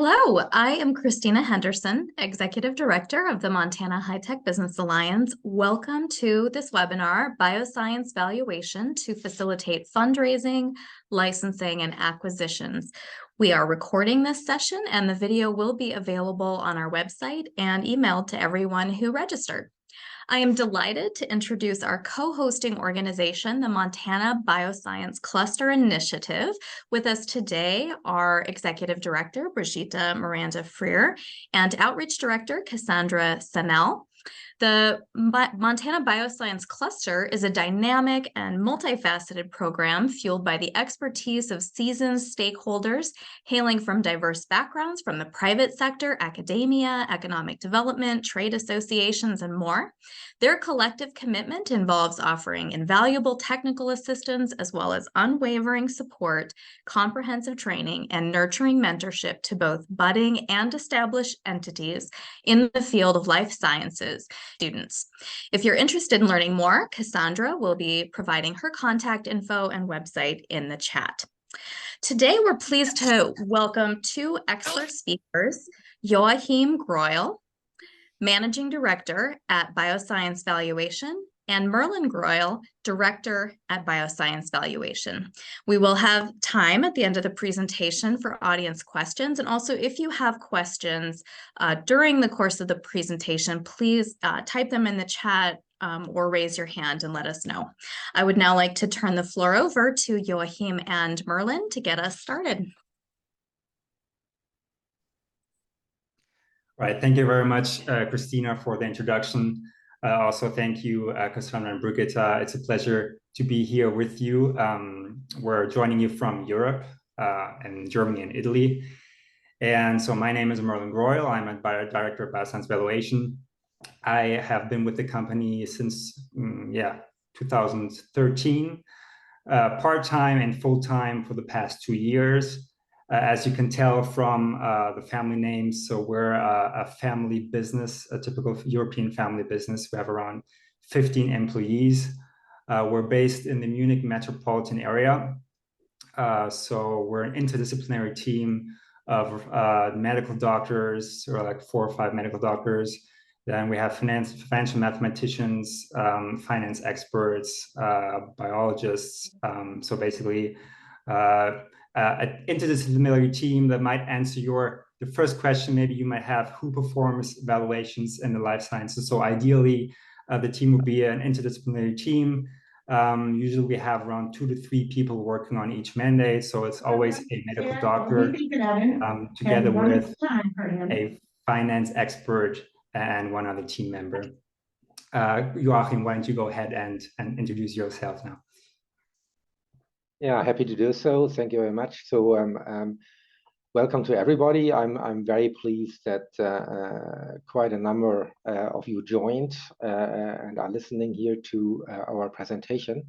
Hello, I am Christina Henderson, Executive Director of the Montana High-Tech Business Alliance. Welcome to this webinar, Bioscience Valuation, to facilitate fundraising, licensing, and acquisitions. We are recording this session, and the video will be available on our website and emailed to everyone who registered. I am delighted to introduce our co-hosting organization, the Montana Bioscience Cluster Initiative. With us today are Executive Director Brigitte Miranda Freer and Outreach Director Cassandra Sanel. The Montana Bioscience Cluster is a dynamic and multifaceted program fueled by the expertise of seasoned stakeholders hailing from diverse backgrounds from the private sector, academia, economic development, trade associations, and more. Their collective commitment involves offering invaluable technical assistance as well as unwavering support, comprehensive training, and nurturing mentorship to both budding and established entities in the field of life sciences students. If you're interested in learning more, Cassandra will be providing her contact info and website in the chat. Today, we're pleased to welcome two expert speakers, Joachim Greuel, Managing Director at Bioscience Valuation, and Merlin Greuel, Director at Bioscience Valuation. We will have time at the end of the presentation for audience questions. And also, if you have questions during the course of the presentation, please type them in the chat or raise your hand and let us know. I would now like to turn the floor over to Joachim and Merlin to get us started. Right. Thank you very much, Christina, for the introduction. Also, thank you, Cassandra and Brigitte. It's a pleasure to be here with you. We're joining you from Europe and Germany and Italy. And so my name is Merlin Greuel. I'm a Director of Bioscience Valuation. I have been with the company since, 2013, part-time and full-time for the past 2 years. As you can tell from the family names, so we're a family business, a typical European family business. We have around 15 employees. We're based in the Munich metropolitan area. So we're an interdisciplinary team of medical doctors, or like 4 or 5 medical doctors. Then we have financial mathematicians, finance experts, biologists. So basically, an interdisciplinary team that might answer the first question maybe you might have: who performs evaluations in the life sciences? So ideally, the team would be an interdisciplinary team. Usually we have around 2 to 3 people working on each mandate. So it's always a medical doctor together with a finance expert and one other team member. Joachim, why don't you go ahead and introduce yourself now? Yeah, happy to do so. Thank you very much. So welcome to everybody. I'm very pleased that quite a number of you joined and are listening here to our presentation.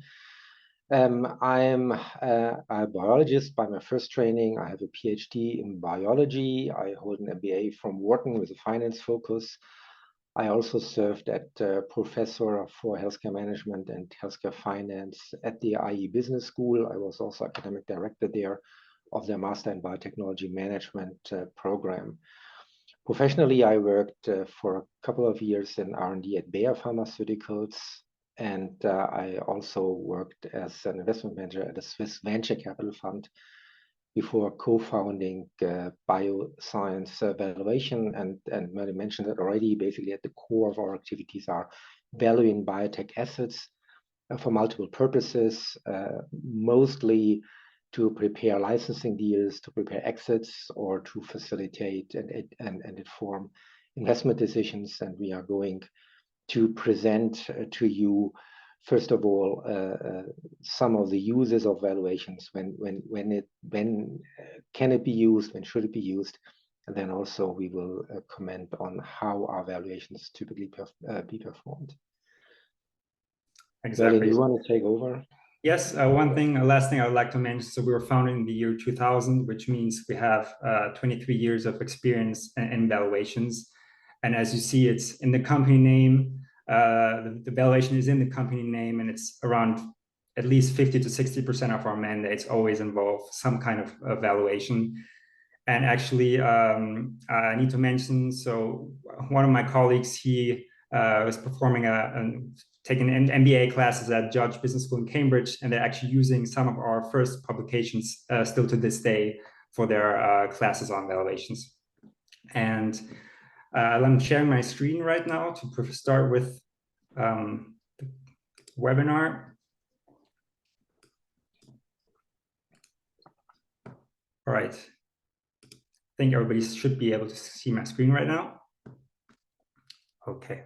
I'm a biologist by my first training. I have a PhD in biology. I hold an MBA from Wharton with a finance focus. I also served as professor for healthcare management and healthcare finance at the IE Business School. I was also academic director there of their Master in Biotechnology Management program. Professionally, I worked for a couple of years in R&D at Bayer Pharmaceuticals, and I also worked as an investment manager at a Swiss venture capital fund before co-founding Bioscience Valuation, and Merlin mentioned it already. Basically, at the core of our activities are valuing biotech assets for multiple purposes, mostly to prepare licensing deals, to prepare exits, or to facilitate and inform investment decisions. And we are going to present to you, first of all, some of the uses of valuations, when can it be used, when should it be used, and then also we will comment on how our valuations typically be performed. Exactly. Merlin, you want to take over? Yes, last thing I would like to mention. So we were founded in the year 2000, which means we have 23 years of experience in valuations. And as you see, it's in the company name. The valuation is in the company name, and it's around at least 50 to 60% of our mandates always involve some kind of valuation. And actually, I need to mention, so one of my colleagues, he was performing taking MBA classes at Judge Business School in Cambridge, and they're actually using some of our first publications still to this day for their classes on valuations. And I'm sharing my screen right now to start with the webinar. All right. I think everybody should be able to see my screen right now. Okay.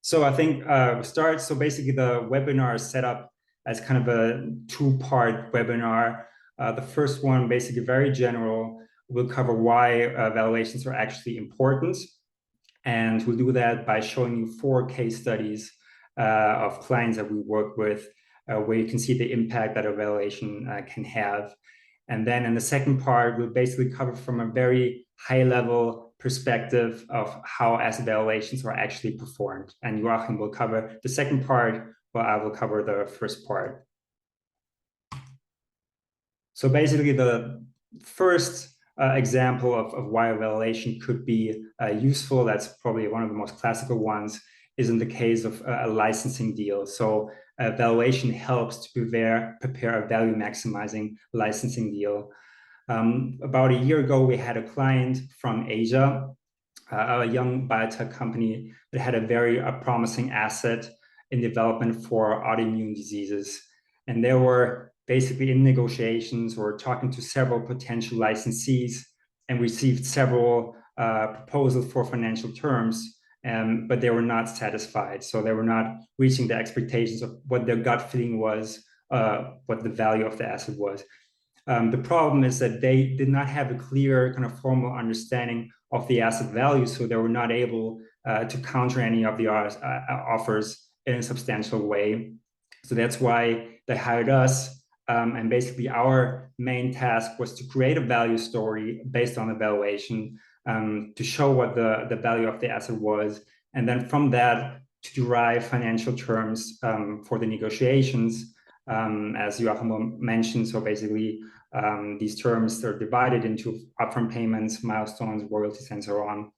So I think we'll start. So basically the webinar is set up as kind of a two-part webinar. The first one, basically very general, will cover why valuations are actually important. And we'll do that by showing you 4 case studies of clients that we work with, where you can see the impact that a valuation can have. And then in the second part, we'll basically cover from a very high level perspective of how asset valuations are actually performed. And Joachim will cover the second part, while I will cover the first part. So basically the first example of why a valuation could be useful, that's probably one of the most classical ones, is in the case of a licensing deal. So a valuation helps to prepare a value maximizing licensing deal. About a year ago, we had a client from Asia, a young biotech company that had a very promising asset in development for autoimmune diseases. And they were basically in negotiations or talking to several potential licensees and received several proposals for financial terms, but they were not satisfied. So they were not reaching the expectations of what their gut feeling was, what the value of the asset was. The problem is that they did not have a clear kind of formal understanding of the asset value, so they were not able to counter any of the offers in a substantial way. So that's why they hired us. And basically our main task was to create a value story based on the valuation, to show what the value of the asset was. And then from that to derive financial terms for the negotiations, as Joachim mentioned. So basically these terms are divided into upfront payments, milestones, royalties, and so on.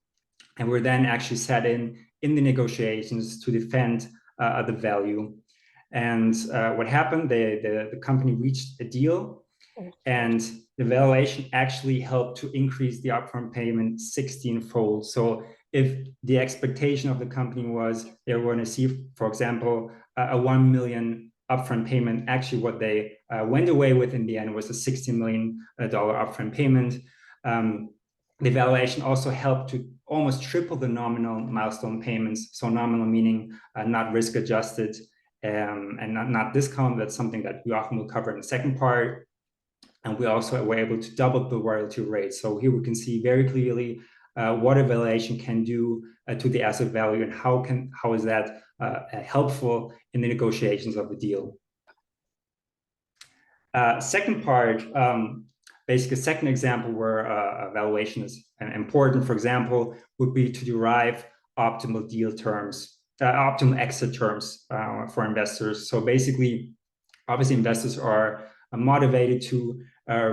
And we're then actually set in the negotiations to defend the value. And what happened, the company reached a deal, and the valuation actually helped to increase the upfront payment 16-fold. So if the expectation of the company was they were going to see, for example, a 1 million upfront payment, actually what they went away with in the end was a $60 million upfront payment. The valuation also helped to almost triple the nominal milestone payments. So nominal meaning not risk adjusted, and not discount. That's something that Joachim will cover in the second part. And we also were able to double the royalty rate. So here we can see very clearly what a valuation can do to the asset value, and how is that helpful in the negotiations of the deal. Second part, basically a second example where a valuation is important, for example, would be to derive optimal deal terms, optimal exit terms for investors. So basically, obviously investors are motivated to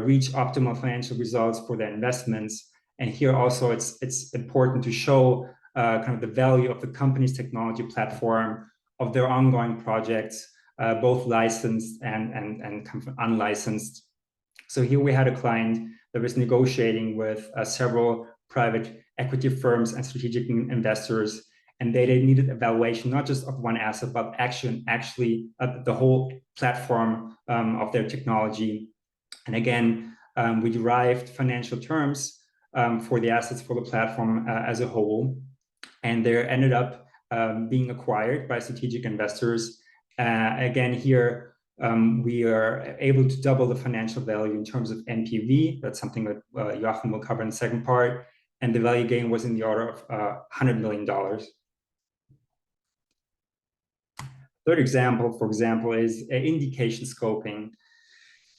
reach optimal financial results for their investments. And here also it's important to show kind of the value of the company's technology platform, of their ongoing projects, both licensed and kind of unlicensed. So here we had a client that was negotiating with several private equity firms and strategic investors, and they needed a valuation not just of one asset, but actually the whole platform of their technology. And again, we derived financial terms for the assets for the platform as a whole, and they ended up being acquired by strategic investors. Again, here we are able to double the financial value in terms of NPV. That's something that Joachim will cover in the second part. And the value gain was in the order of $100 million. Third example, for example, is indication scoping.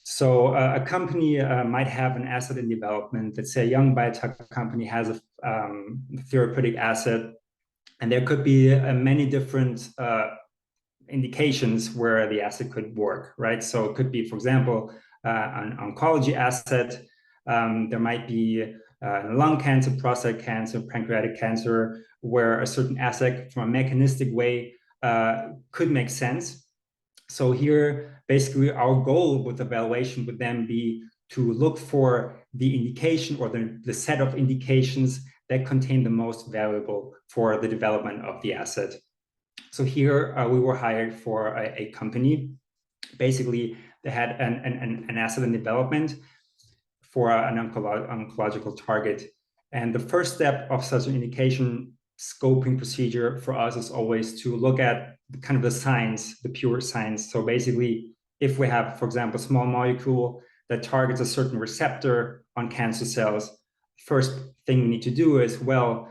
So a company might have an asset in development. Let's say a young biotech company has a therapeutic asset, and there could be many different indications where the asset could work, right? So it could be, for example, an oncology asset, There might be lung cancer, prostate cancer, pancreatic cancer, where a certain asset from a mechanistic way could make sense. So here, basically, our goal with the evaluation would then be to look for the indication or the set of indications that contain the most valuable for the development of the asset. So here we were hired for a company. Basically, they had an asset in development for an oncological target. And the first step of such an indication scoping procedure for us is always to look at kind of the science, the pure science. So basically, if we have, for example, a small molecule that targets a certain receptor on cancer cells, first thing we need to do is, well,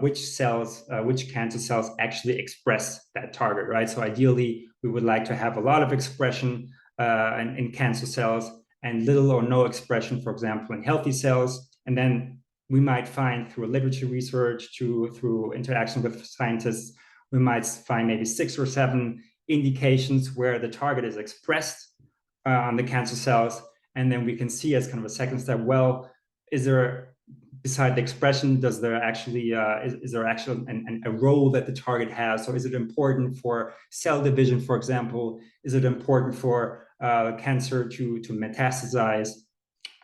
which cancer cells actually express that target, right? So ideally, we would like to have a lot of expression in cancer cells and little or no expression, for example, in healthy cells. And then we might find through literature research, through interaction with scientists, we might find maybe 6 or 7 indications where the target is expressed on the cancer cells. And then we can see as kind of a second step, well, is there, beside the expression, is there actually a role that the target has? So is it important for cell division, for example? Is it important for cancer to metastasize,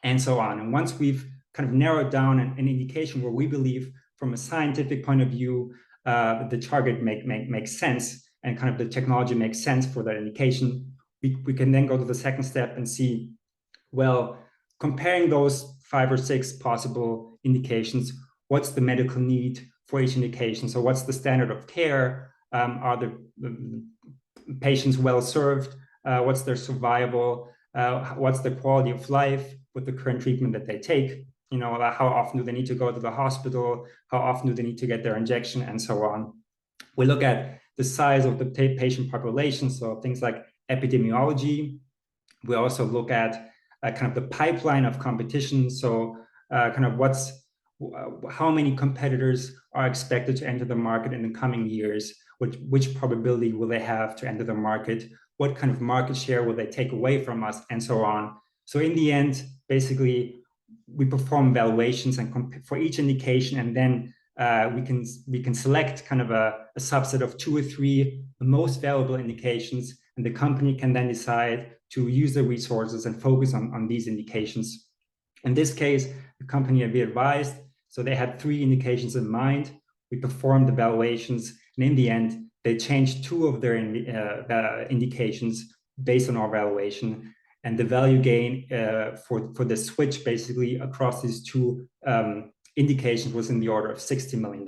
and so on? And once we've kind of narrowed down an indication where we believe from a scientific point of view, the target makes sense and kind of the technology makes sense for that indication, we can then go to the second step and see, well, comparing those 5 or 6 possible indications, what's the medical need for each indication? So what's the standard of care? Are the patients well served? What's their survival? What's the quality of life with the current treatment that they take? You know, how often do they need to go to the hospital? How often do they need to get their injection, and so on? We look at the size of the patient population, so things like epidemiology. We also look at kind of the pipeline of competition. So kind of how many competitors are expected to enter the market in the coming years? Which probability will they have to enter the market? What kind of market share will they take away from us, and so on? So in the end, basically, we perform evaluations and for each indication, and then we can select kind of a subset of 2 or 3 most valuable indications, and the company can then decide to use the resources and focus on these indications. In this case, the company had been advised, so they had 3 indications in mind. We performed evaluations, and in the end, they changed 2 of their indications based on our evaluation. And the value gain for the switch basically across these 2 indications was in the order of $60 million.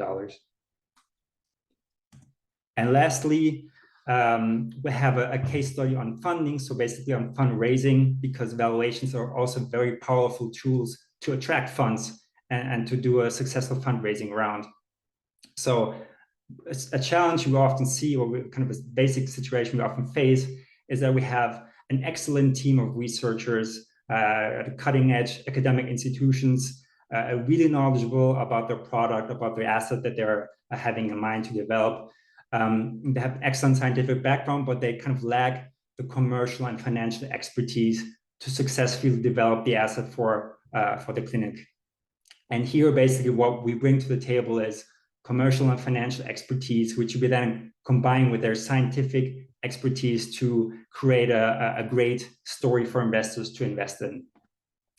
And lastly, we have a case study on funding, so basically on fundraising, because valuations are also very powerful tools to attract funds and to do a successful fundraising round. So a challenge we often see, or kind of a basic situation we often face, is that we have an excellent team of researchers at cutting edge academic institutions, really knowledgeable about their product, about their asset that they're having in mind to develop. They have excellent scientific background, but they kind of lack the commercial and financial expertise to successfully develop the asset for the clinic. And here, basically, what we bring to the table is commercial and financial expertise, which we then combine with their scientific expertise to create a great story for investors to invest in.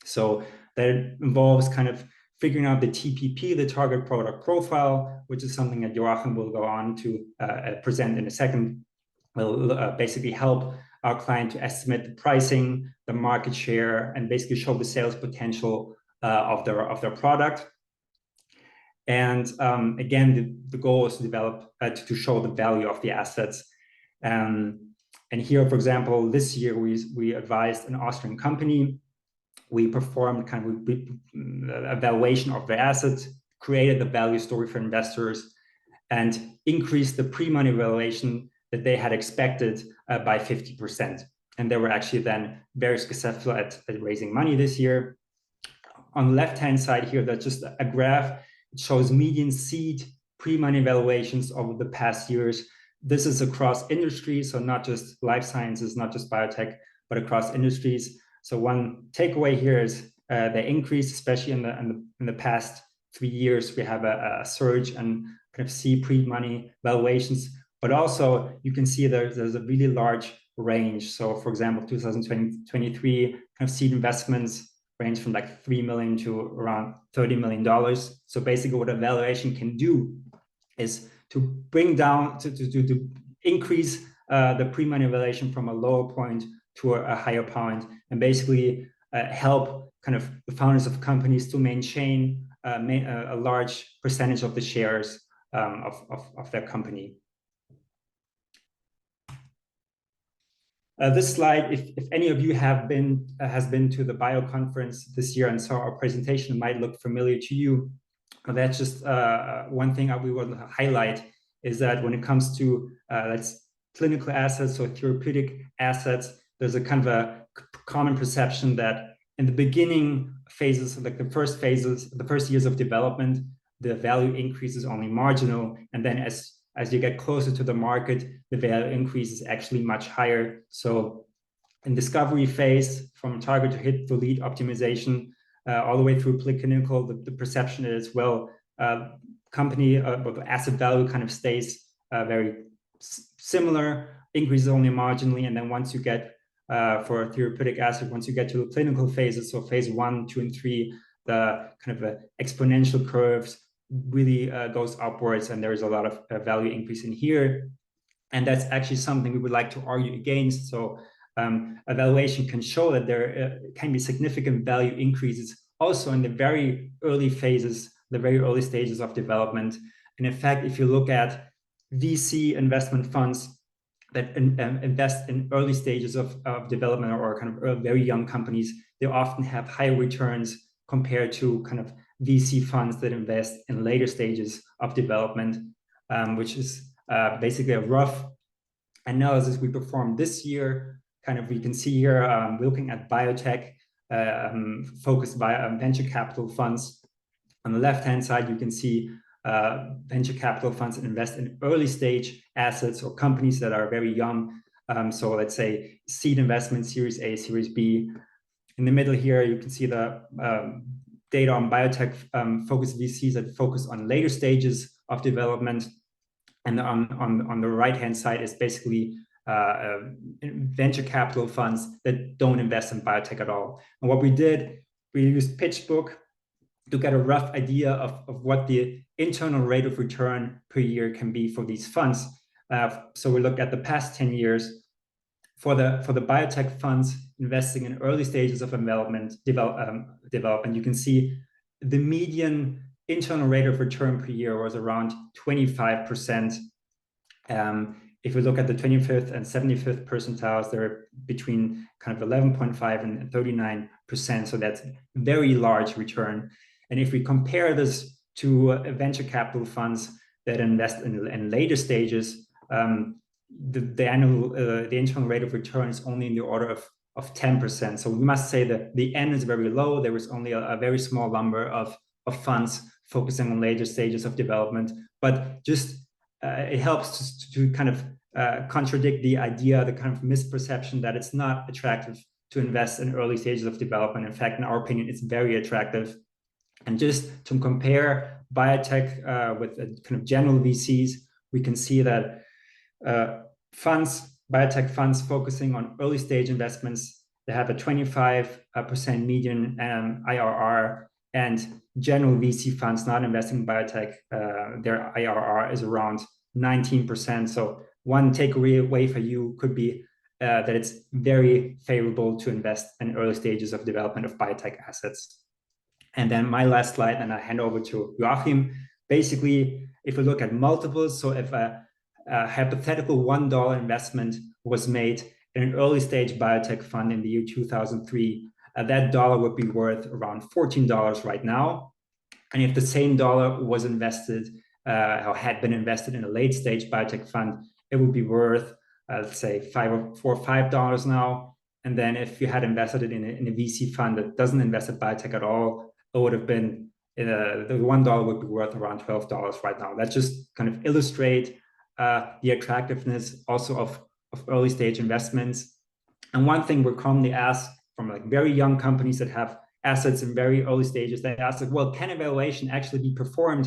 So that involves kind of figuring out the TPP, the target product profile, which is something that Joachim will go on to present in a second. Will basically help our client to estimate the pricing, the market share, and basically show the sales potential of their product. And again, the goal is to develop to show the value of the assets. And here, for example, this year we advised an Austrian company. We performed kind of evaluation of their assets, created the value story for investors, and increased the pre-money valuation that they had expected by 50%. And they were actually then very successful at raising money this year. On the left-hand side here, that's just a graph. It shows median seed pre-money valuations over the past years. This is across industries, so not just life sciences, not just biotech, but across industries. So one takeaway here is they increased, especially in the past 3 years. We have a surge and kind of seed pre-money valuations, but also you can see there's a really large range. So for example, 2023 kind of seed investments range from like $3 million to around $30 million. So basically what a valuation can do is to bring down, to increase the pre-money valuation from a lower point to a higher point, and basically help kind of the founders of companies to maintain a large percentage of the shares of their company. This slide, if any of you has been to the Bio conference this year and saw our presentation, it might look familiar to you. But that's just one thing we want to highlight, is that when it comes to clinical assets or therapeutic assets, there's a kind of a common perception that in the beginning phases, like the first years of development, the value increase is only marginal, and then as you get closer to the market, the value increase is actually much higher. So in discovery phase, from target to hit to lead optimization, all the way through preclinical, the perception is, well, company asset value kind of stays very similar, increases only marginally, and then once you get for a therapeutic asset, once you get to the clinical phases, so phase 1, 2, and 3, the kind of exponential curves really goes upwards, and there is a lot of value increase in here. And that's actually something we would like to argue against. So evaluation can show that there can be significant value increases also in the very early phases, the very early stages of development. And in fact, if you look at VC investment funds that invest in early stages of development or kind of very young companies, they often have higher returns compared to kind of VC funds that invest in later stages of development, which is basically a rough analysis we performed this year. Kind of, we can see here, looking at biotech focused by venture capital funds. On the left-hand side, you can see venture capital funds that invest in early stage assets or companies that are very young. So let's say seed investment, Series A, Series B. In the middle here, you can see the data on biotech focused VCs that focus on later stages of development. And on the right-hand side is basically venture capital funds that don't invest in biotech at all. And what we did, we used PitchBook to get a rough idea of what the internal rate of return per year can be for these funds. So we looked at the past 10 years for the biotech funds investing in early stages of development. You can see the median internal rate of return per year was around 25%. If we look at the 25th and 75th percentiles, they're between kind of 11.5 and 39%. So that's a very large return. And if we compare this to venture capital funds that invest in later stages, the internal rate of return is only in the order of 10%. So we must say that the N is very low. There is only a very small number of funds focusing on later stages of development. But just it helps to kind of contradict the idea, the kind of misperception that it's not attractive to invest in early stages of development. In fact, in our opinion, it's very attractive. And just to compare biotech with kind of general VCs, we can see that biotech funds focusing on early stage investments, they have a 25% median IRR, and general VC funds not investing in biotech, their IRR is around 19%. So one takeaway for you could be that it's very favorable to invest in early stages of development of biotech assets. And then my last slide, and I hand over to Joachim. Basically, if we look at multiples, so if a hypothetical $1 investment was made in an early stage biotech fund in the year 2003, that dollar would be worth around $14 right now. And if the same dollar was invested or had been invested in a late stage biotech fund, it would be worth, let's say, $4 or $5 now. And then if you had invested it in a VC fund that doesn't invest in biotech at all, it would have been, the $1 would be worth around $12 right now. That just kind of illustrate the attractiveness also of early stage investments. And one thing we're commonly asked from like very young companies that have assets in very early stages. They ask, like, well, can evaluation actually be performed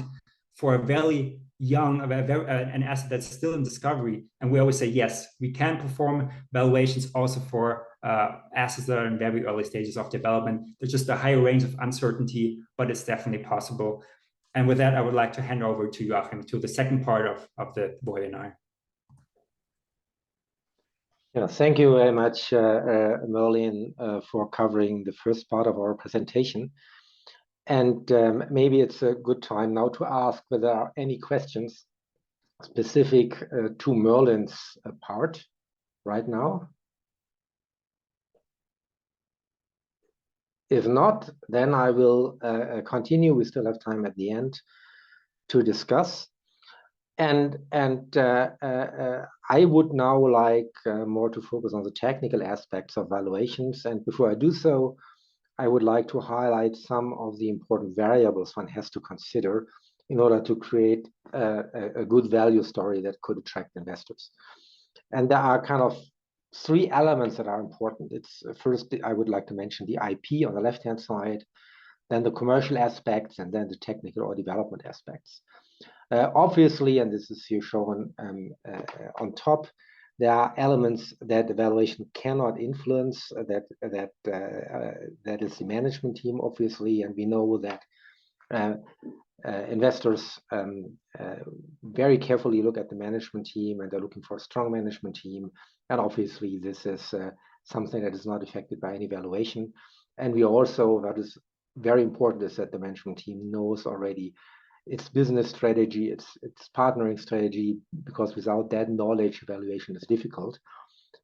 for a very young, an asset that's still in discovery? And we always say, yes, we can perform valuations also for assets that are in very early stages of development. There's just a higher range of uncertainty, but it's definitely possible. And with that, I would like to hand over to Joachim to the second part of the webinar. Yeah, thank you very much, Merlin, for covering the first part of our presentation. And maybe it's a good time now to ask whether there are any questions specific to Merlin's part right now. If not, then I will continue. We still have time at the end to discuss. And I would now like more to focus on the technical aspects of valuations. And before I do so, I would like to highlight some of the important variables one has to consider in order to create a good value story that could attract investors. And there are kind of three elements that are important. It's first, I would like to mention the IP on the left-hand side, then the commercial aspects, and then the technical or development aspects. Obviously, and this is here shown on top, there are elements that evaluation cannot influence. That is the management team, obviously, and we know that investors very carefully look at the management team, and they're looking for a strong management team. And obviously, this is something that is not affected by any valuation. And we also, what is very important, is that the management team knows already its business strategy, its partnering strategy, because without that knowledge, evaluation is difficult,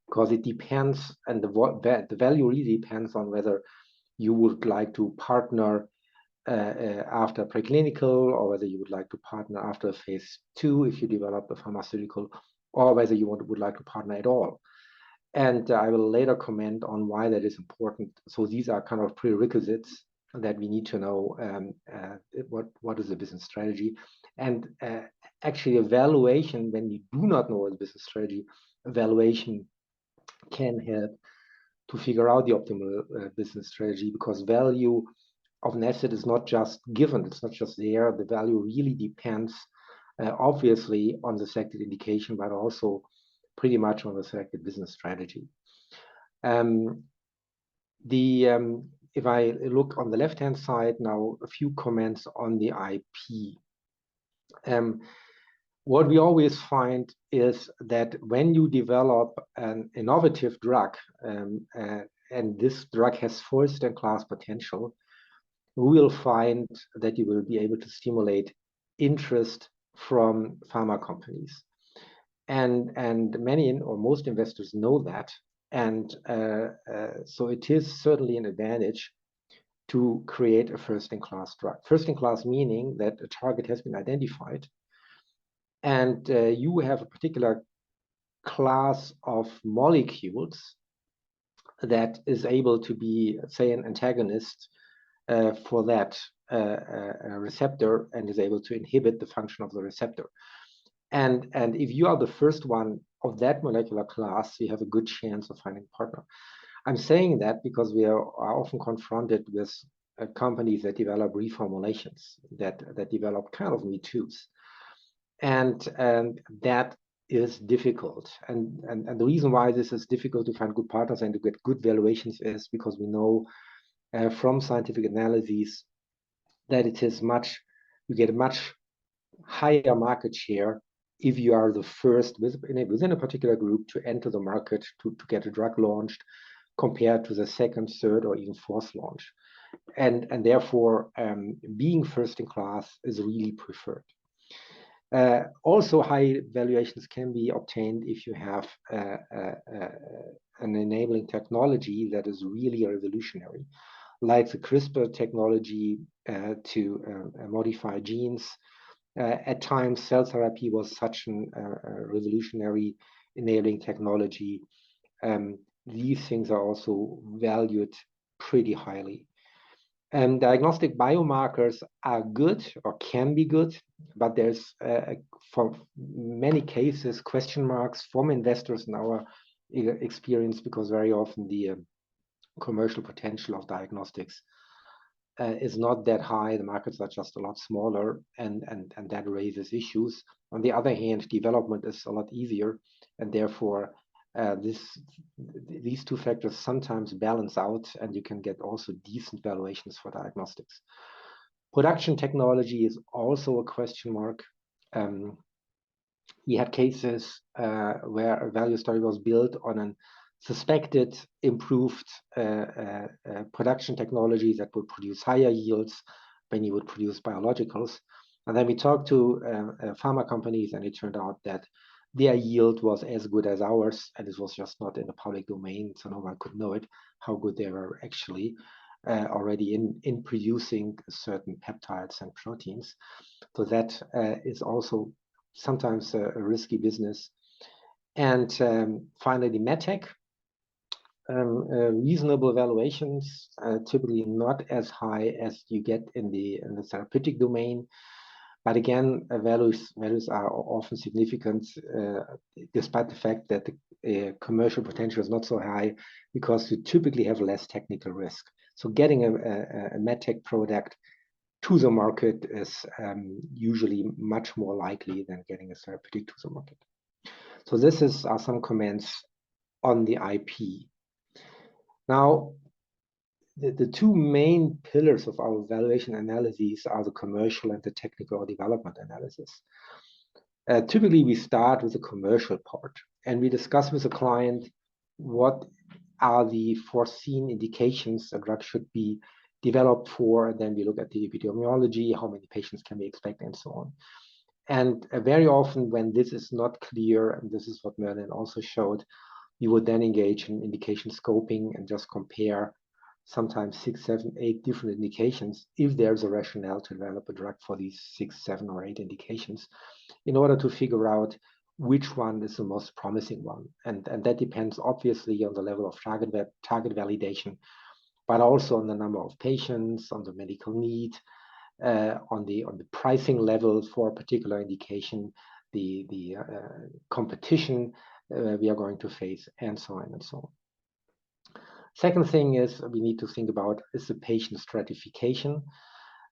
because it depends, and the value really depends on whether you would like to partner after preclinical, or whether you would like to partner after phase 2 if you develop a pharmaceutical, or whether you would like to partner at all. And I will later comment on why that is important. So these are kind of prerequisites that we need to know what is the business strategy. And actually evaluation, when you do not know the business strategy, evaluation can help to figure out the optimal business strategy, because value of an asset is not just given, it's not just there. The value really depends obviously on the selected indication, but also pretty much on the selected business strategy. If I look on the left-hand side now, a few comments on the IP. What we always find is that when you develop an innovative drug, and this drug has first-in-class potential, we will find that you will be able to stimulate interest from pharma companies. And many or most investors know that. And so it is certainly an advantage to create a first-in-class drug. First-in-class meaning that a target has been identified, and you have a particular class of molecules that is able to be, say, an antagonist for that receptor, and is able to inhibit the function of the receptor. And if you are the first one of that molecular class, you have a good chance of finding a partner. I'm saying that because we are often confronted with companies that develop reformulations, that develop kind of me too's, and that is difficult. And the reason why this is difficult to find good partners and to get good valuations is because we know from scientific analyses that it is you get a much higher market share if you are the first within a particular group to enter the market to get a drug launched, compared to the second, third, or even fourth launch. And therefore, being first in class is really preferred. Also, high valuations can be obtained if you have an enabling technology that is really revolutionary, like the CRISPR technology to modify genes. At times, cell therapy was such a revolutionary enabling technology. These things are also valued pretty highly. And diagnostic biomarkers are good or can be good, but there's, for many cases, question marks from investors in our experience, because very often the commercial potential of diagnostics is not that high. The markets are just a lot smaller, and that raises issues. On the other hand, development is a lot easier, and therefore these two factors sometimes balance out, and you can get also decent valuations for diagnostics. Production technology is also a question mark. We had cases where a value story was built on a suspected improved production technologies that would produce higher yields when you would produce biologicals. And then we talked to pharma companies, and it turned out that their yield was as good as ours, and this was just not in the public domain, so no one could know it, how good they were actually already in producing certain peptides and proteins. So that is also sometimes a risky business. And finally, medtech. Reasonable valuations, typically not as high as you get in the therapeutic domain. But again, values are often significant, despite the fact that the commercial potential is not so high, because you typically have less technical risk. So getting a medtech product to the market is usually much more likely than getting a therapeutic to the market. So this are some comments on the IP. Now, the two main pillars of our valuation analyses are the commercial and the technical development analysis. Typically, we start with the commercial part, and we discuss with the client what are the foreseen indications a drug should be developed for. Then we look at the epidemiology, how many patients can we expect, and so on. And very often, when this is not clear, and this is what Merlin also showed, we would then engage in indication scoping and just compare sometimes 6, 7, 8 different indications, if there's a rationale to develop a drug for these 6, 7, or 8 indications, in order to figure out which one is the most promising one. And that depends obviously on the level of target validation, but also on the number of patients, on the medical need, on the pricing level for a particular indication, the competition we are going to face, and so on and so on. Second thing is we need to think about is the patient stratification.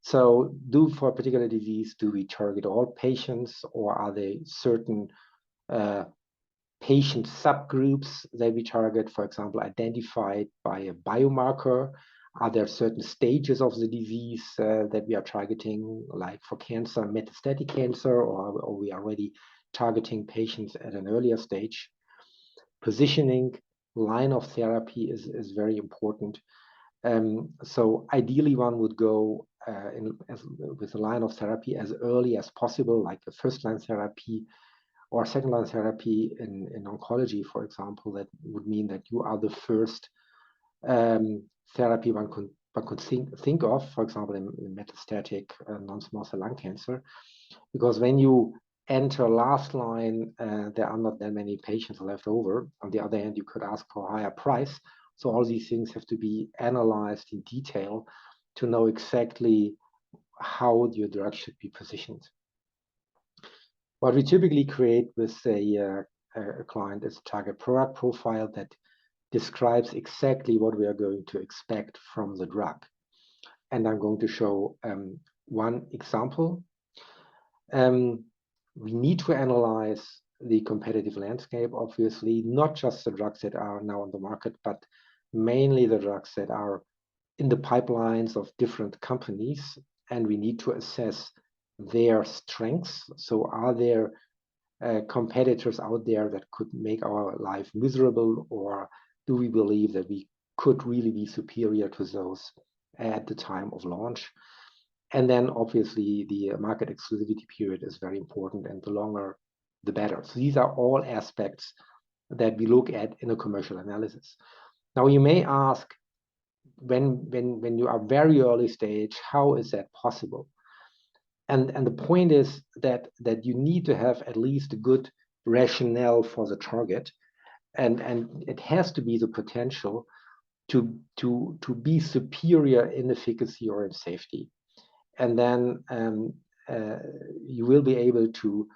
So for a particular disease, do we target all patients, or are there certain patient subgroups that we target, for example, identified by a biomarker? Are there certain stages of the disease that we are targeting, like for cancer, metastatic cancer, or we are already targeting patients at an earlier stage? Positioning, line of therapy is very important. So ideally, one would go with a line of therapy as early as possible, like a first-line therapy or second-line therapy in oncology, for example. That would mean that you are the first therapy one could think of, for example, in metastatic non-small cell lung cancer, because when you enter last line, there are not that many patients left over. On the other hand, you could ask for a higher price. So all these things have to be analyzed in detail to know exactly how your drug should be positioned. What we typically create with a client is a target product profile that describes exactly what we are going to expect from the drug. And I'm going to show one example. We need to analyze the competitive landscape, obviously, not just the drugs that are now on the market, but mainly the drugs that are in the pipelines of different companies. And we need to assess their strengths. So are there competitors out there that could make our life miserable, or do we believe that we could really be superior to those at the time of launch? And then obviously the market exclusivity period is very important, and the longer the better. So these are all aspects that we look at in a commercial analysis. Now you may ask, when you are very early stage, how is that possible? And the point is that you need to have at least a good rationale for the target, and it has to be the potential to be superior in efficacy or in safety. And then you will be able to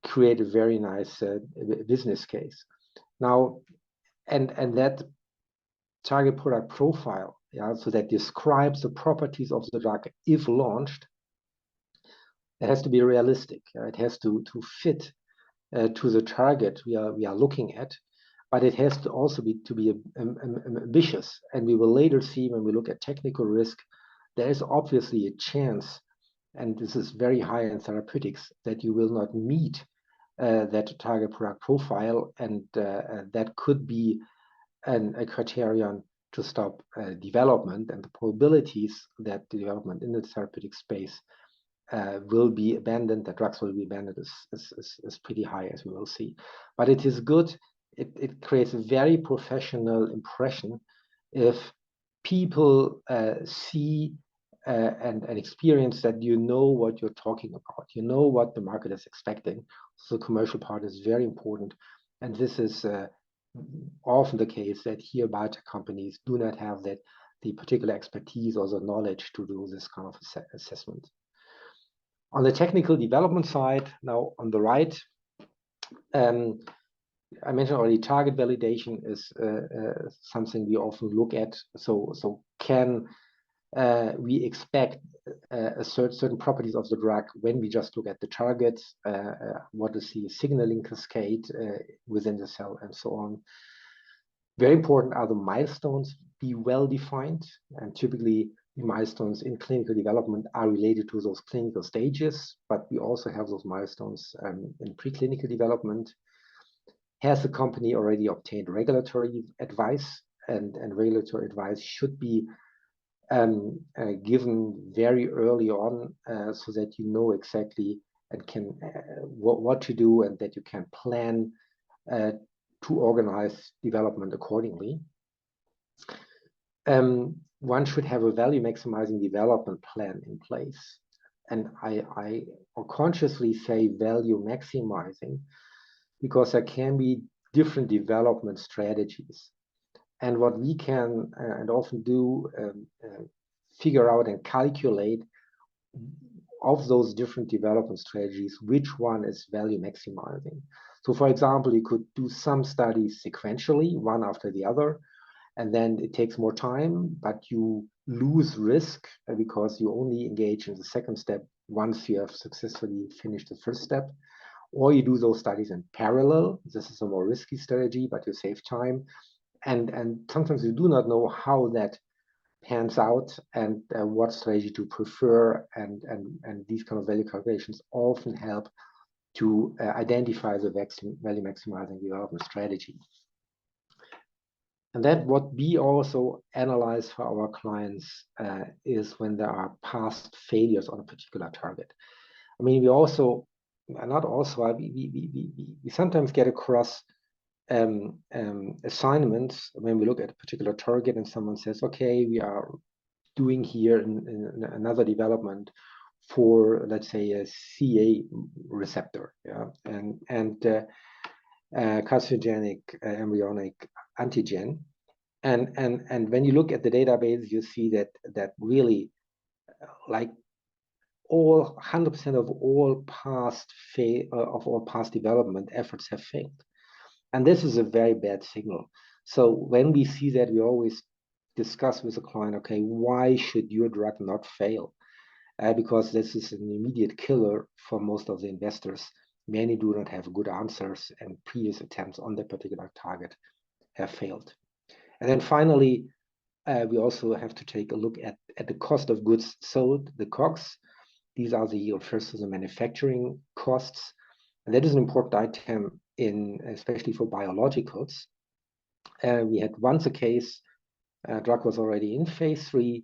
create a very nice business case. Now, and that target product profile yeah, so that describes the properties of the drug if launched, it has to be realistic. It has to fit to the target we are looking at, but it has to also be ambitious. And we will later see when we look at technical risk, there is obviously a chance, and this is very high in therapeutics, that you will not meet that target product profile, and that could be a criterion to stop development, and the probabilities that the development in the therapeutic space will be abandoned, that drugs will be abandoned is pretty high, as we will see. But it is good. It creates a very professional impression if people see and experience that you know what you're talking about. You know what the market is expecting. So the commercial part is very important. And this is often the case that here biotech companies do not have the particular expertise or the knowledge to do this kind of assessment. On the technical development side, now on the right, I mentioned already target validation is something we often look at. So can we expect certain properties of the drug when we just look at the target? What is the signaling cascade within the cell, and so on. Very important are the milestones be well defined, and typically the milestones in clinical development are related to those clinical stages, but we also have those milestones in preclinical development. Has the company already obtained regulatory advice? And regulatory advice should be given very early on, so that you know exactly and can what to do, and that you can plan to organize development accordingly. One should have a value maximizing development plan in place. And I consciously say value maximizing because there can be different development strategies. And what we can and often do figure out and calculate of those different development strategies, which one is value maximizing. So for example, you could do some studies sequentially, one after the other, and then it takes more time, but you lose risk because you only engage in the second step once you have successfully finished the first step. Or you do those studies in parallel. This is a more risky strategy, but you save time. And sometimes you do not know how that pans out and what strategy to prefer. And these kind of value calculations often help to identify the value maximizing development strategy. And that what we also analyze for our clients is when there are past failures on a particular target. I mean, we also, not also, we sometimes get across assignments when we look at a particular target and someone says, okay, we are doing here in another development for, let's say, a CA receptor, yeah, and carcinogenic embryonic antigen. And when you look at the database, you see that really like all 100% of all past development efforts have failed. And this is a very bad signal. So when we see that, we always discuss with the client, okay, why should your drug not fail? Because this is an immediate killer for most of the investors. Many do not have good answers, and previous attempts on that particular target have failed. And then finally, we also have to take a look at the cost of goods sold, the COGS. These are the refers to the manufacturing costs. And that is an important item especially for biologicals. We had once a case, drug was already in phase 3.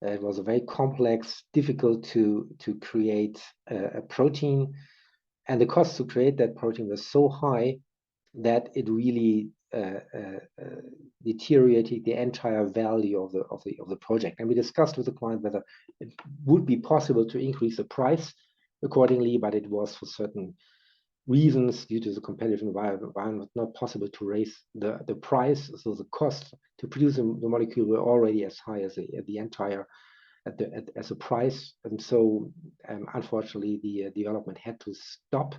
It was a very complex, difficult to create a protein. And the cost to create that protein was so high that it really deteriorated the entire value of the project. And we discussed with the client whether it would be possible to increase the price accordingly, but it was for certain reasons due to the competitive environment not possible to raise the price. So the cost to produce the molecule were already as high as as a price. And so unfortunately the development had to stop.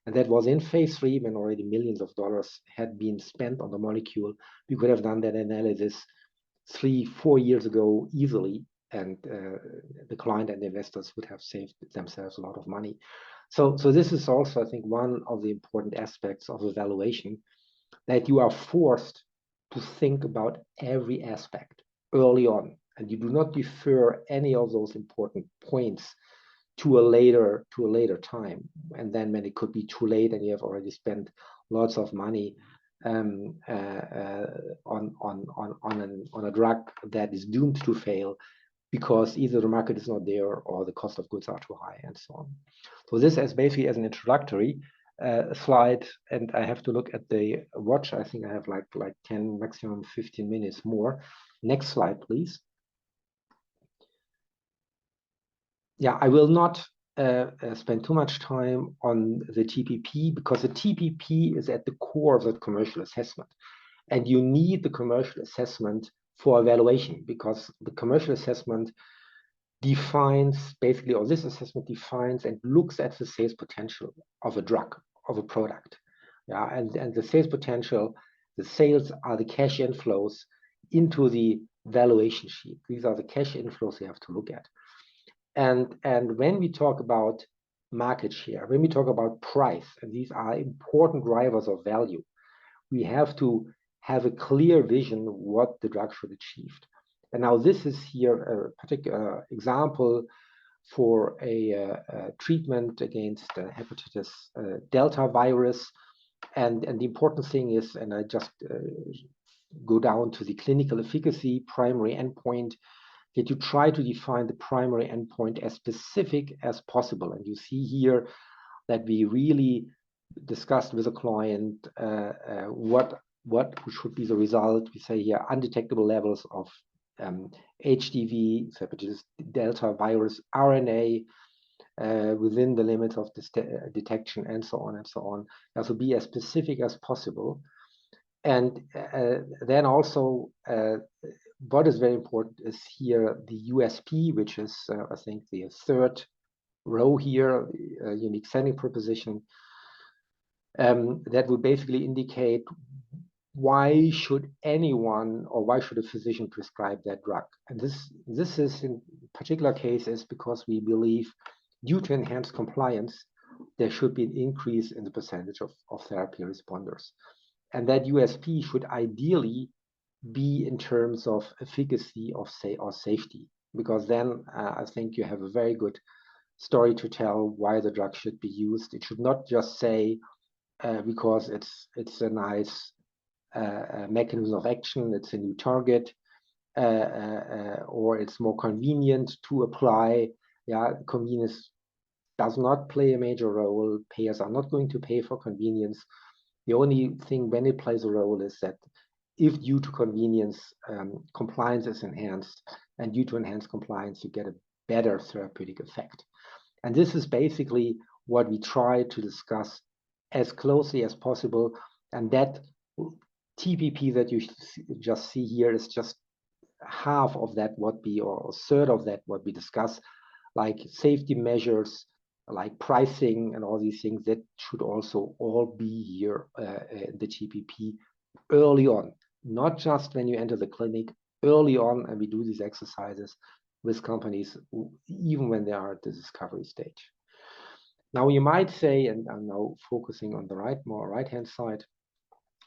And that was in phase 3 when already millions of dollars had been spent on the molecule. We could have done that analysis 3-4 years ago easily, and the client and the investors would have saved themselves a lot of money. So this is also, I think, one of the important aspects of evaluation, that you are forced to think about every aspect early on, and you do not defer any of those important points to a later time. And then when it could be too late and you have already spent lots of money on a drug that is doomed to fail, because either the market is not there or the cost of goods are too high, and so on. So this is basically as an introductory slide, and I have to look at the watch. I think I have like 10, maximum 15 minutes more. Next slide, please. Yeah, I will not spend too much time on the TPP, because the TPP is at the core of the commercial assessment. And you need the commercial assessment for evaluation, because the commercial assessment defines basically, or this assessment defines and looks at the sales potential of a drug, of a product. Yeah, and the sales potential, the sales are the cash inflows into the valuation sheet. These are the cash inflows you have to look at. And when we talk about market share, when we talk about price, and these are important drivers of value, we have to have a clear vision what the drug should achieve. And now this is here a particular example for a treatment against hepatitis Delta virus. And the important thing is, and I just go down to the clinical efficacy primary endpoint, that you try to define the primary endpoint as specific as possible. And you see here that we really discussed with a client what should be the result. We say here undetectable levels of HDV, hepatitis Delta virus RNA within the limits of detection, and so on and so on. So be as specific as possible. And then also what is very important is here the USP, which is I think the third row here, unique selling proposition, that would basically indicate why should anyone, or why should a physician prescribe that drug. And this is in particular cases because we believe due to enhanced compliance, there should be an increase in the percentage of therapy responders. And that USP should ideally be in terms of efficacy or safety, because then I think you have a very good story to tell why the drug should be used. It should not just say because it's a nice mechanism of action, it's a new target, or it's more convenient to apply. Yeah, convenience does not play a major role. Payers are not going to pay for convenience. The only thing when it plays a role is that if due to convenience, compliance is enhanced, and due to enhanced compliance, you get a better therapeutic effect. And this is basically what we try to discuss as closely as possible. And that TPP that you just see here is just half of that or a third of that what we discuss, like safety measures, like pricing and all these things that should also all be here in the TPP early on, not just when you enter the clinic, early on. And we do these exercises with companies even when they are at the discovery stage. Now you might say, and I'm now focusing on the right-hand side,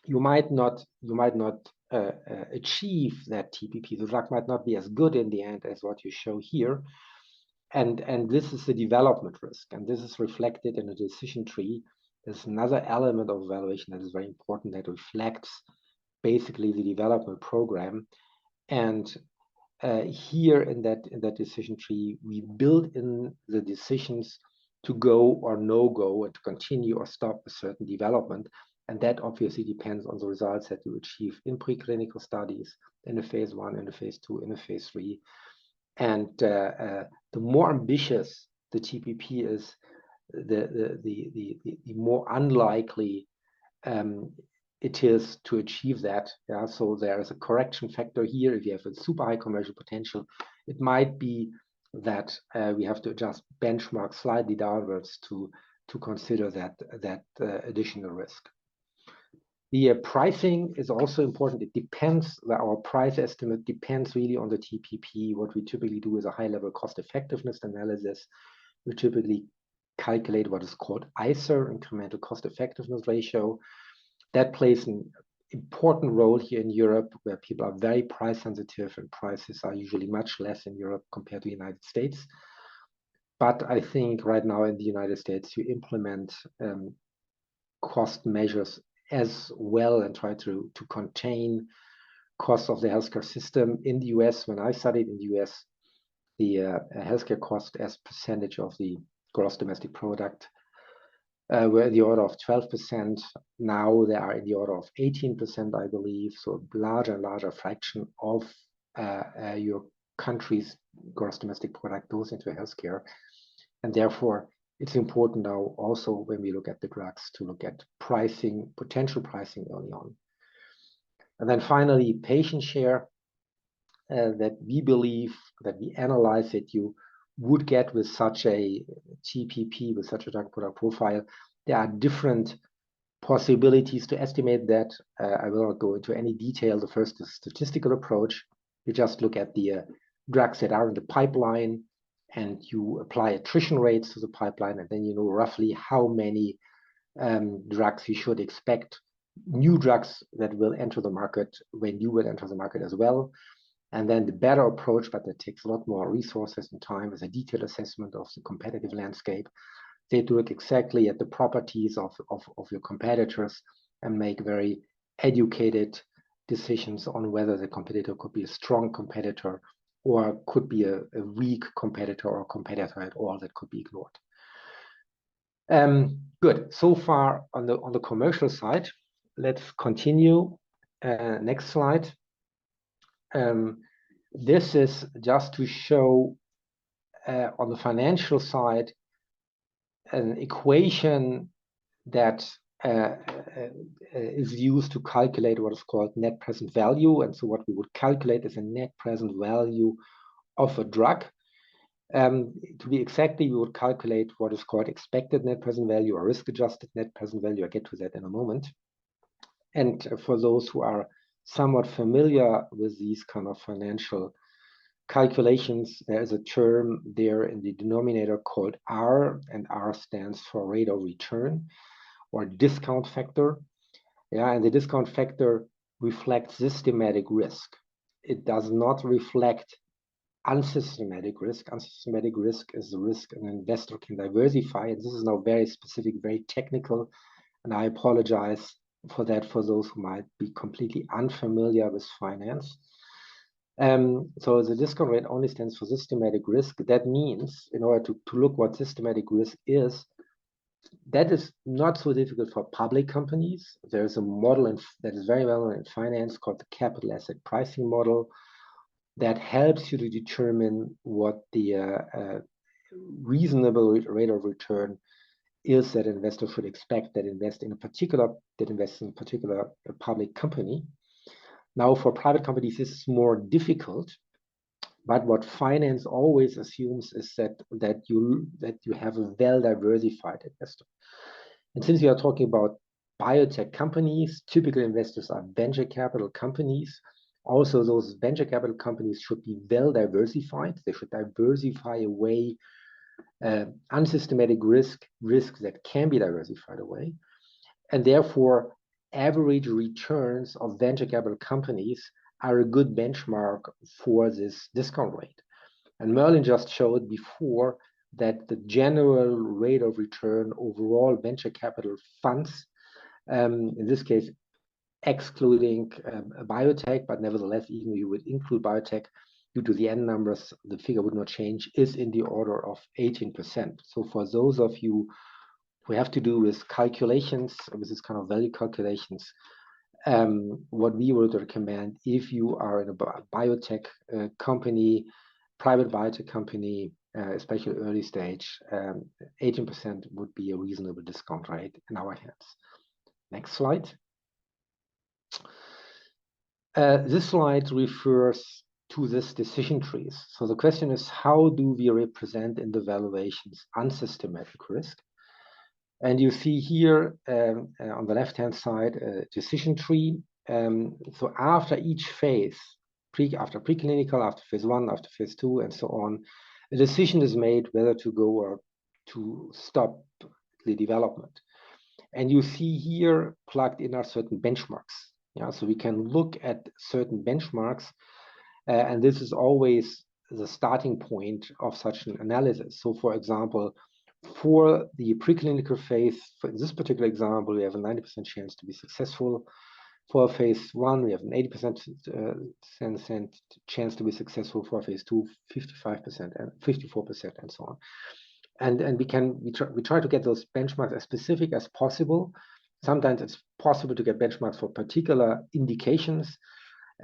you might not achieve that TPP. The drug might not be as good in the end as what you show here. And this is the development risk, and this is reflected in a decision tree. There's another element of evaluation that is very important that reflects basically the development program. And here in that decision tree, we build in the decisions to go or no go, and to continue or stop a certain development. And that obviously depends on the results that you achieve in preclinical studies, in a phase 1, in a phase 2, in a phase 3. And the more ambitious the TPP is, the more unlikely it is to achieve that. Yeah, so there is a correction factor here. If you have a super high commercial potential, it might be that we have to adjust benchmark slightly downwards to consider that additional risk. The pricing is also important. It depends, our price estimate depends really on the TPP. What we typically do is a high-level cost-effectiveness analysis. We typically calculate what is called ICER, incremental cost-effectiveness ratio. That plays an important role here in Europe, where people are very price sensitive and prices are usually much less in Europe compared to the United States. But I think right now in the United States, you implement cost measures as well and try to contain costs of the healthcare system. In the US, when I studied in the US, the healthcare cost as percentage of the gross domestic product were in the order of 12%. Now they are in the order of 18%, I believe. So a larger and larger fraction of your country's gross domestic product goes into healthcare. And therefore, it's important now also when we look at the drugs to look at pricing, potential pricing early on. And then finally, patient share that we believe, that we analyze that you would get with such a TPP, with such a drug product profile. There are different possibilities to estimate that. I will not go into any detail. The first is statistical approach. You just look at the drugs that are in the pipeline, and you apply attrition rates to the pipeline, and then you know roughly how many drugs you should expect, new drugs that will enter the market when you will enter the market as well. And then the better approach, but that takes a lot more resources and time, is a detailed assessment of the competitive landscape. They look exactly at the properties of your competitors and make very educated decisions on whether the competitor could be a strong competitor or could be a weak competitor or a competitor at all that could be ignored. Good. So far on the commercial side, let's continue. Next slide. This is just to show on the financial side an equation that is used to calculate what is called net present value. And so what we would calculate is a net present value of a drug. To be exactly, we would calculate what is called expected net present value or risk-adjusted net present value. I'll get to that in a moment. And for those who are somewhat familiar with these kind of financial calculations, there is a term there in the denominator called R, and R stands for rate of return or discount factor. Yeah, and the discount factor reflects systematic risk. It does not reflect unsystematic risk. Unsystematic risk is the risk an investor can diversify. And this is now very specific, very technical. And I apologize for that for those who might be completely unfamiliar with finance. So the discount rate only stands for systematic risk. That means in order to look what systematic risk is, that is not so difficult for public companies. There's a model that is very well known in finance called the capital asset pricing model that helps you to determine what the reasonable rate of return is that investors should expect that invests in a particular public company. Now, for private companies, this is more difficult. But what finance always assumes is that you have a well-diversified investor. And since we are talking about biotech companies, typical investors are venture capital companies. Also, those venture capital companies should be well-diversified. They should diversify away unsystematic risk that can be diversified away. And therefore, average returns of venture capital companies are a good benchmark for this discount rate. And Merlin just showed before that the general rate of return overall venture capital funds, in this case, excluding biotech, but nevertheless, even if you would include biotech, due to the N numbers, the figure would not change, is in the order of 18%. So for those of you who have to do with calculations, with this kind of value calculations, what we would recommend, if you are in a biotech company, private biotech company, especially early stage, 18% would be a reasonable discount rate in our hands. Next slide. This slide refers to this decision trees. So the question is, how do we represent in the valuations unsystematic risk? And you see here on the left-hand side a decision tree. So after each phase, after preclinical, after phase 1, after phase 2, and so on, a decision is made whether to go or to stop the development. And you see here plugged in are certain benchmarks. Yeah, so we can look at certain benchmarks, and this is always the starting point of such an analysis. So, for example, for the preclinical phase, for this particular example, we have a 90% chance to be successful. For phase 1, we have an 80% chance to be successful. For phase 2, 55% and 54%, and so on. And we try to get those benchmarks as specific as possible. Sometimes it's possible to get benchmarks for particular indications.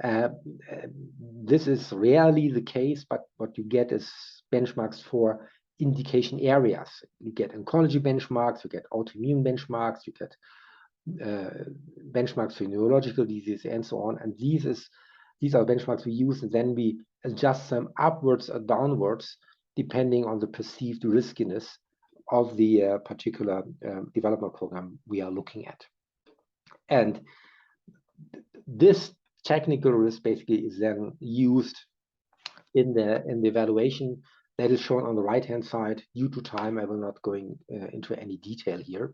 This is rarely the case, but what you get is benchmarks for indication areas. You get oncology benchmarks, you get autoimmune benchmarks, you get benchmarks for neurological disease, and so on. And these are benchmarks we use, and then we adjust them upwards or downwards depending on the perceived riskiness of the particular development program we are looking at. And this technical risk basically is then used in the evaluation that is shown on the right-hand side. Due to time, I will not go into any detail here.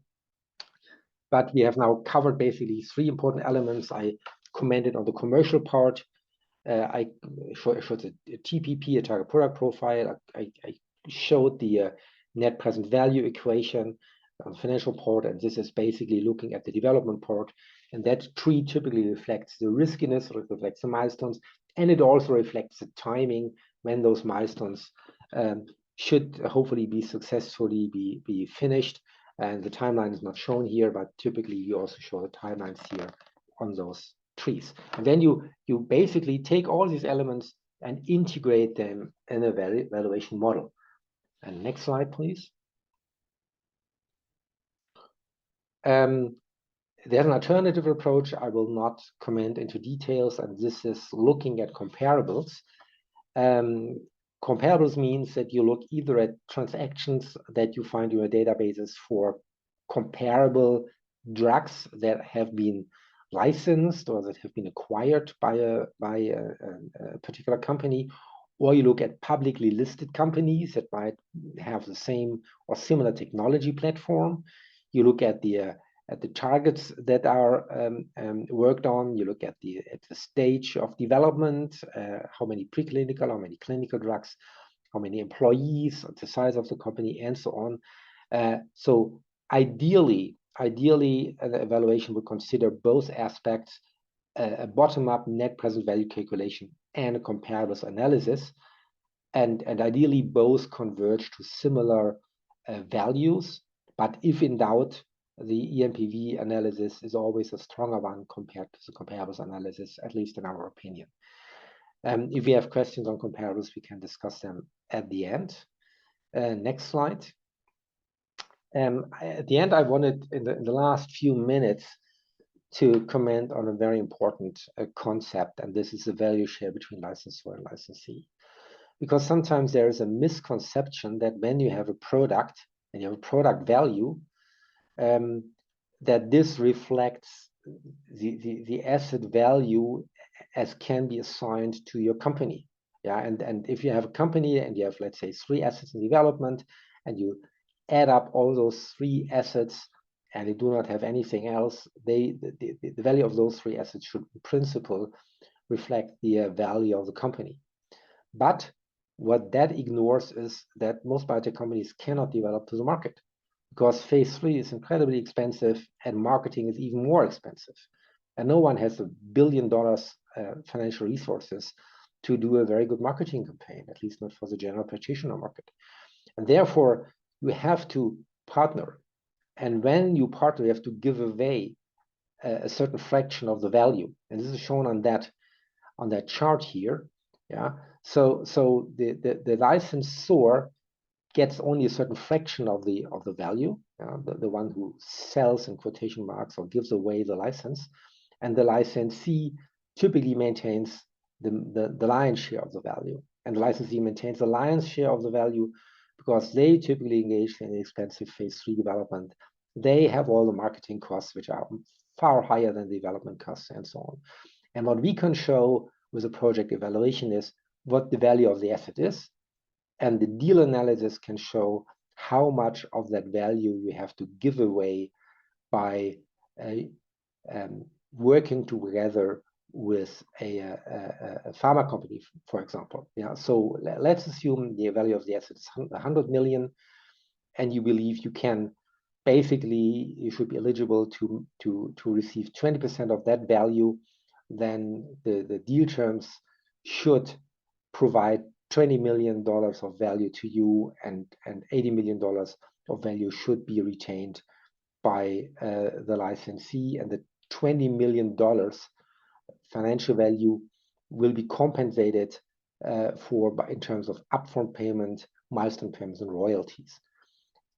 But we have now covered basically 3 important elements. I commented on the commercial part. I showed a TPP, a target product profile. I showed the net present value equation on the financial part, and this is basically looking at the development part. And that tree typically reflects the riskiness, reflects the milestones, and it also reflects the timing when those milestones should hopefully be successfully be finished. And the timeline is not shown here, but typically we also show the timelines here on those trees. And then you basically take all these elements and integrate them in a valuation model. And next slide, please. There's an alternative approach. I will not comment into details, and this is looking at comparables. Comparables means that you look either at transactions that you find in your databases for comparable drugs that have been licensed or that have been acquired by a particular company, or you look at publicly listed companies that might have the same or similar technology platform. You look at the targets that are worked on. You look at the stage of development, how many preclinical, how many clinical drugs, how many employees, the size of the company, and so on. So ideally, an evaluation would consider both aspects, a bottom-up net present value calculation and a comparables analysis, and ideally both converge to similar values. But if in doubt, the EMPV analysis is always a stronger one compared to the comparables analysis, at least in our opinion. If you have questions on comparables, we can discuss them at the end. Next slide. At the end, I wanted, in the last few minutes, to comment on a very important concept, and this is the value share between licensor and licensee. Because sometimes there is a misconception that when you have a product and you have a product value, that this reflects the asset value as can be assigned to your company. Yeah, and if you have a company and you have, let's say, 3 assets in development, and you add up all those 3 assets and they do not have anything else, the value of those 3 assets should in principle reflect the value of the company. But what that ignores is that most biotech companies cannot develop to the market, because phase 3 is incredibly expensive and marketing is even more expensive. And no one has $1 billion financial resources to do a very good marketing campaign, at least not for the general practitioner market. And therefore, you have to partner. And when you partner, you have to give away a certain fraction of the value. And this is shown on that chart here. Yeah. So the licensor gets only a certain fraction of the value, the one who sells in quotation marks or gives away the license, and the licensee typically maintains the lion's share of the value, and the licensee maintains the lion's share of the value because they typically engage in expensive phase 3 development they have all the marketing costs, which are far higher than the development costs and so on. And what we can show with a project evaluation is what the value of the asset is, and the deal analysis can show how much of that value you have to give away by working together with a pharma company, for example. Yeah. So let's assume the value of the asset is 100 million, and you believe you can basically, you should be eligible to receive 20% of that value. Then the deal terms should provide $20 million of value to you, and $80 million of value should be retained by the licensee, and the $20 million financial value will be compensated in terms of upfront payment, milestone payments, and royalties.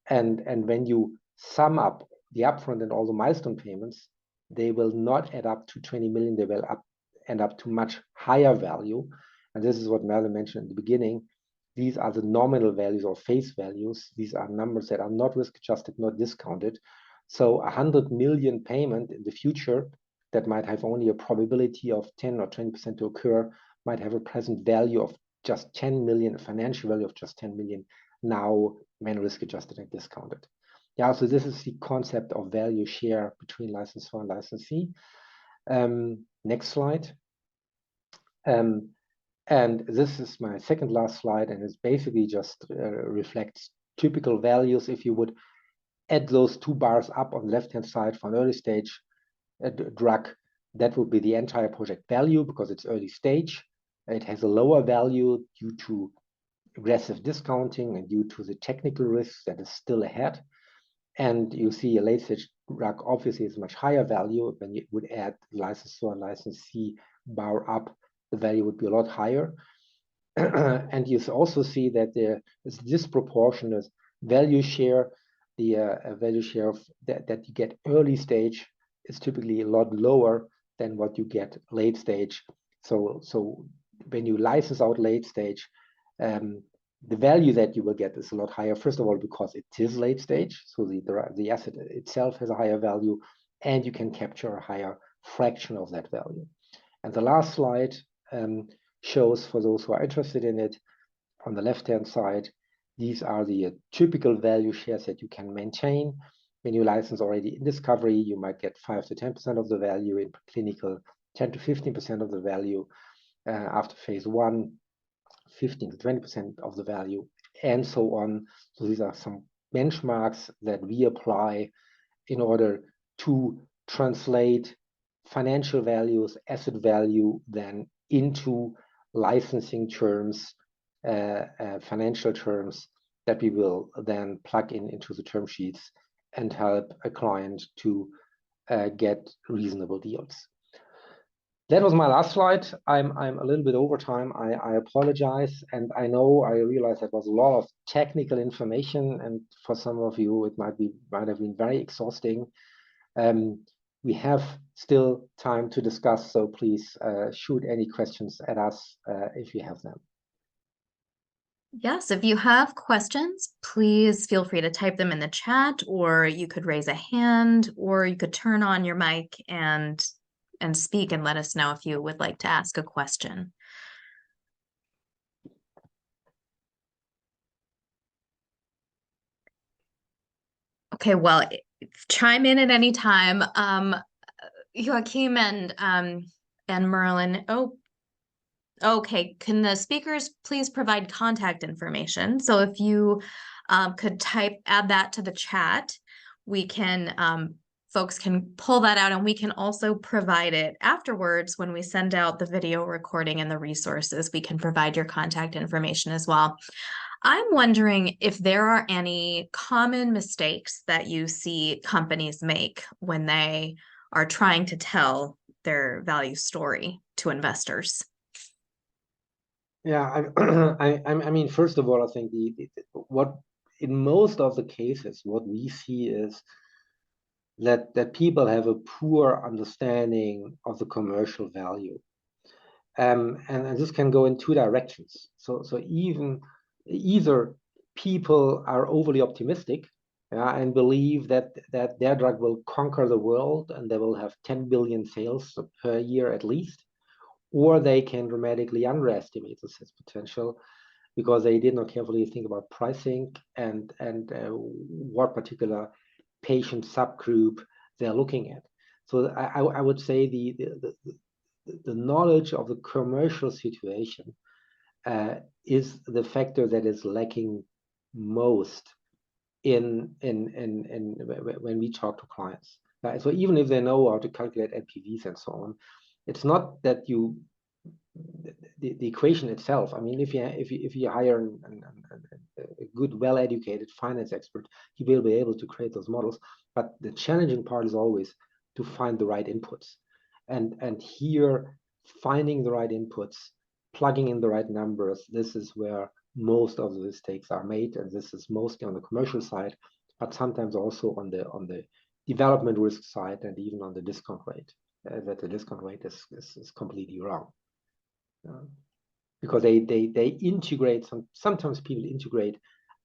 And when you sum up the upfront and all the milestone payments, they will not add up to 20 million. They will end up to much higher value. And this is what Merlin mentioned in the beginning. These are the nominal values or face values. These are numbers that are not risk adjusted, not discounted. So 100 million payment in the future that might have only a probability of 10 or 20% to occur might have a present value of just 10 million, a financial value of just 10 million now when risk adjusted and discounted. Yeah, so this is the concept of value share between licensor and licensee. Next slide. And this is my second last slide, and it's basically just reflects typical values. If you would add those two bars up on the left-hand side for an early stage drug, that would be the entire project value because it's early stage. It has a lower value due to aggressive discounting and due to the technical risks that is still ahead. And you see a late-stage drug obviously is much higher value. When you would add licensor and licensee bar up, the value would be a lot higher. And you also see that there is disproportionate value share. The value share of that you get early stage is typically a lot lower than what you get late stage. So when you license out late stage, the value that you will get is a lot higher. First of all, because it is late stage, so the asset itself has a higher value, and you can capture a higher fraction of that value. And the last slide shows, for those who are interested in it, on the left-hand side, these are the typical value shares that you can maintain. When you license already in discovery, you might get 5 to 10% of the value, in clinical 10 to 15% of the value, after phase 1, 15 to 20% of the value, and so on. So these are some benchmarks that we apply in order to translate financial values, asset value, then into licensing terms, financial terms that we will then plug into the term sheets and help a client to get reasonable deals. That was my last slide. I'm a little bit over time. I apologize, and I realize that was a lot of technical information, and for some of you it might have been very exhausting. We have still time to discuss, so please shoot any questions at us if you have them. Yes, if you have questions, please feel free to type them in the chat, or you could raise a hand, or you could turn on your mic and speak and let us know if you would like to ask a question. Okay, well, chime in at any time. Joachim and Merlin. Oh, okay. Can the speakers please provide contact information? So if you could add that to the chat, we can folks can pull that out, and we can also provide it afterwards when we send out the video recording and the resources. We can provide your contact information as well. I'm wondering if there are any common mistakes that you see companies make when they are trying to tell their value story to investors. Yeah, I mean, first of all, I think what in most of the cases, what we see is that people have a poor understanding of the commercial value, and this can go in two directions. So either people are overly optimistic and believe that their drug will conquer the world and they will have 10 billion sales per year at least, or they can dramatically underestimate the sales potential because they did not carefully think about pricing and what particular patient subgroup they're looking at. So I would say the knowledge of the commercial situation is the factor that is lacking most in when we talk to clients. So even if they know how to calculate NPVs and so on, it's not that you the equation itself. I mean, if you hire a good, well-educated finance expert, he will be able to create those models. But the challenging part is always to find the right inputs, and here finding the right inputs, plugging in the right numbers. This is where most of the mistakes are made, and this is mostly on the commercial side, but sometimes also on the development risk side and even on the discount rate. That the discount rate is completely wrong. Because they integrate sometimes people integrate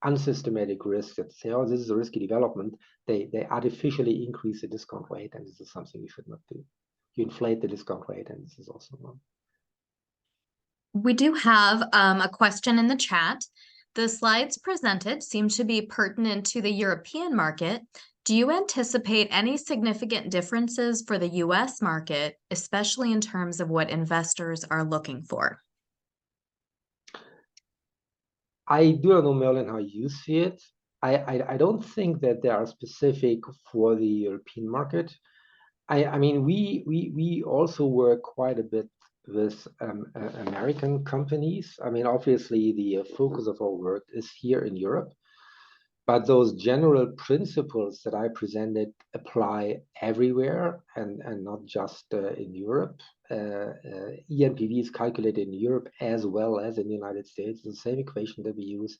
unsystematic risks that say, oh, this is a risky development. They artificially increase the discount rate, and this is something you should not do. You inflate the discount rate, and this is also wrong. We do have a question in the chat. The slides presented seem to be pertinent to the European market. Do you anticipate any significant differences for the US market, especially in terms of what investors are looking for? I do not know, Merlin, how you see it. I don't think that they are specific for the European market. I mean, we also work quite a bit with American companies. I mean, obviously, the focus of our work is here in Europe. But those general principles that I presented apply everywhere and not just in Europe. ENPV is calculated in Europe as well as in the United States. The same equation that we use.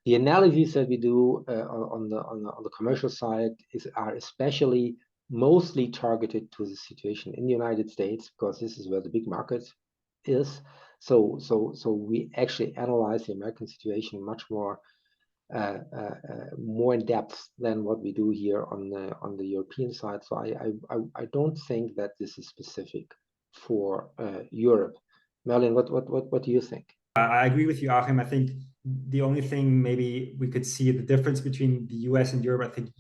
The analyses that we do on the commercial side are especially mostly targeted to the situation in the United States, because this is where the big market is. So we actually analyze the American situation much more in depth than what we do here on the European side. So I don't think that this is specific for Europe. Merlin, what do you think? I agree with you, Joachim. I think the only thing maybe we could see the difference between the US and Europe, I think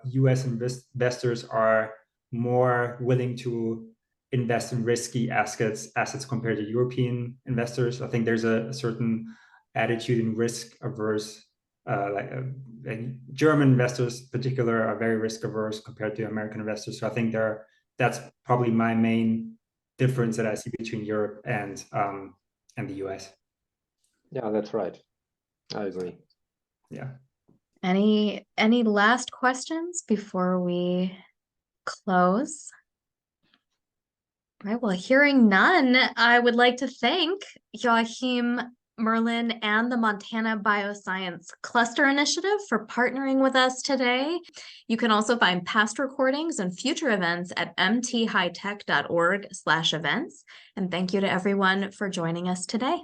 US investors are more willing to invest in risky assets compared to European investors. I think there's a certain attitude in risk averse. Like German investors in particular are very risk averse compared to American investors. So I think that's probably my main difference that I see between Europe and the US. Yeah, that's right. I agree. Yeah. Any last questions before we close? All right, well, hearing none, I would like to thank Joachim, Merlin, and the Montana Bioscience Cluster Initiative for partnering with us today. You can also find past recordings and future events at mthightech.org/events. And thank you to everyone for joining us today.